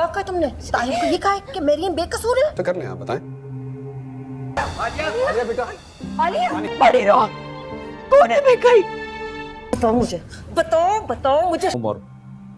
कहा तुमने? ताहिर को ये कहा है कि मेरी बेकसूर है? तो कर लें आप बताएं। आलिया बेटा, आलिया बड़ी रहो, कौन है बेकई? बताओ मुझे।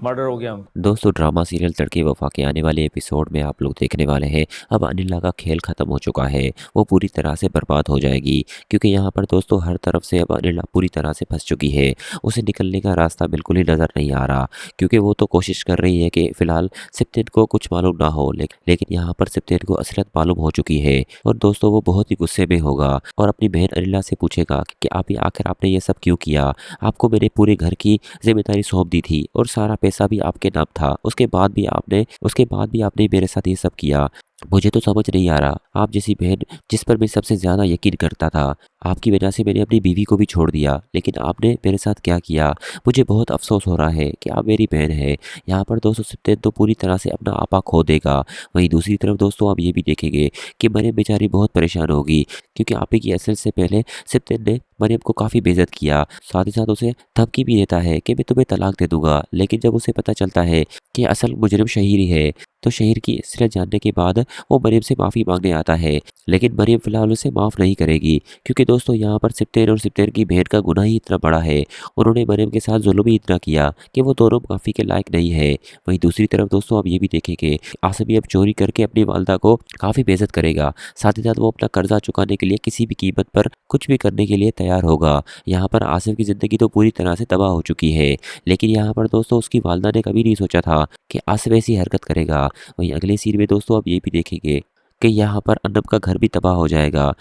मर्डर हो गया। दोस्तों ड्रामा सीरियल तड़के वफा के आने वाले एपिसोड में आप लोग देखने वाले हैं। अब अनिला का खेल खत्म हो चुका है, वो पूरी तरह से बर्बाद हो जाएगी क्योंकि यहाँ पर दोस्तों हर तरफ से अब अनिला पूरी तरह से फंस चुकी है। उसे निकलने का रास्ता बिल्कुल ही नज़र नहीं आ रहा क्योंकि वो तो कोशिश कर रही है कि फ़िलहाल सिप्तेन को कुछ मालूम ना हो, लेकिन यहाँ पर सिप्तेन को असलियत मालूम हो चुकी है और दोस्तों वो बहुत ही गुस्से में होगा और अपनी बहन अनिला से पूछेगा कि आप आखिर आपने ये सब क्यों किया। आपको मैंने पूरे घर की जिम्मेदारी सौंप दी थी और सारा पैसा भी आपके नाम था, उसके बाद भी आपने मेरे साथ ये सब किया। मुझे तो समझ नहीं आ रहा, आप जैसी बहन जिस पर मैं सबसे ज़्यादा यकीन करता था, आपकी वजह से मैंने अपनी बीवी को भी छोड़ दिया, लेकिन आपने मेरे साथ क्या किया। मुझे बहुत अफसोस हो रहा है कि आप मेरी बहन है। यहाँ पर दोस्तों सिप्तेन तो पूरी तरह से अपना आपा खो देगा। वहीं दूसरी तरफ दोस्तों आप ये भी देखेंगे कि मरियम बेचारी बहुत परेशान होगी क्योंकि आपे की असर से पहले सिप्तेन ने मरियम को काफ़ी बेइज्जत किया, साथ ही साथ उसे धमकी भी देता है कि मैं तुम्हें तलाक दे दूंगा। लेकिन जब उसे पता चलता है कि असल मुजरिम शहीर ही है तो शहीर की असलियत जानने के बाद वो मरियम से माफ़ी मांगने आता है, लेकिन मरियम फ़िलहाल उसे माफ़ नहीं करेगी क्योंकि दोस्तों यहाँ पर सिप्तेन और सिप्तेन की बहन का गुनाह ही इतना बड़ा है। उन्होंने मरियम के साथ जुल्म ही इतना किया कि वो दोनों माफ़ी के लायक नहीं है। वहीं दूसरी तरफ दोस्तों आप ये भी देखेंगे आसिफ अब चोरी करके अपनी वालदा को काफ़ी बेइज्जत करेगा, साथ ही साथ वो अपना कर्जा चुकाने के लिए किसी भी कीमत पर कुछ भी करने के लिए तैयार होगा। यहाँ पर आसिफ की ज़िंदगी तो पूरी तरह से तबाह हो चुकी है, लेकिन यहाँ पर दोस्तों उसकी वालदा ने कभी नहीं सोचा था कि आसिफ ऐसी हरकत करेगा। वहीं अगले सीन में दोस्तों आप ये भी देखेंगे कि यहाँ पर अनब का घर भी तबाह हो जाएगा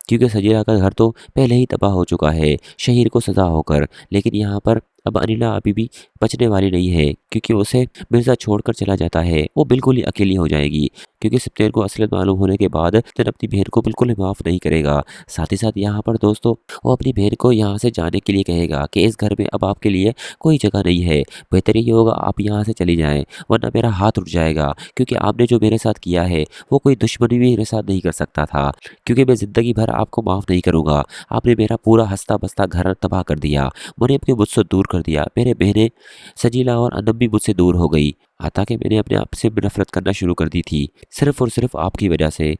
क्योंकि सजीरा का घर तो पहले ही तबाह हो चुका है शहीर को सजा होकर। लेकिन यहाँ पर अब अनिला अभी भी बचने वाली नहीं है क्योंकि उसे मिर्ज़ा छोड़कर चला जाता है, वो बिल्कुल ही अकेली हो जाएगी क्योंकि सिप्तेन को असलियत मालूम होने के बाद सिप्तेन अपनी बहन को बिल्कुल ही माफ़ नहीं करेगा। साथ ही साथ यहाँ पर दोस्तों वो अपनी बहन को यहाँ से जाने के लिए कहेगा कि इस घर में अब आपके लिए कोई जगह नहीं है, बेहतर ये होगा आप यहाँ से चली जाएं वरना मेरा हाथ उठ जाएगा क्योंकि आपने जो मेरे साथ किया है वो कोई दुश्मनी भी मेरे साथ नहीं कर सकता था क्योंकि मैं ज़िंदगी भर आपको माफ़ नहीं करूँगा। आपने मेरा पूरा हंसता बसता घर तबाह कर दिया, मरियम के मुझसे दूर कर दिया, मेरे बहनें सजीला और अनब भी मुझसे दूर हो गई, हालांकि मैंने अपने आप से नफरत करना शुरू कर दी थी सिर्फ और सिर्फ आपकी वजह से।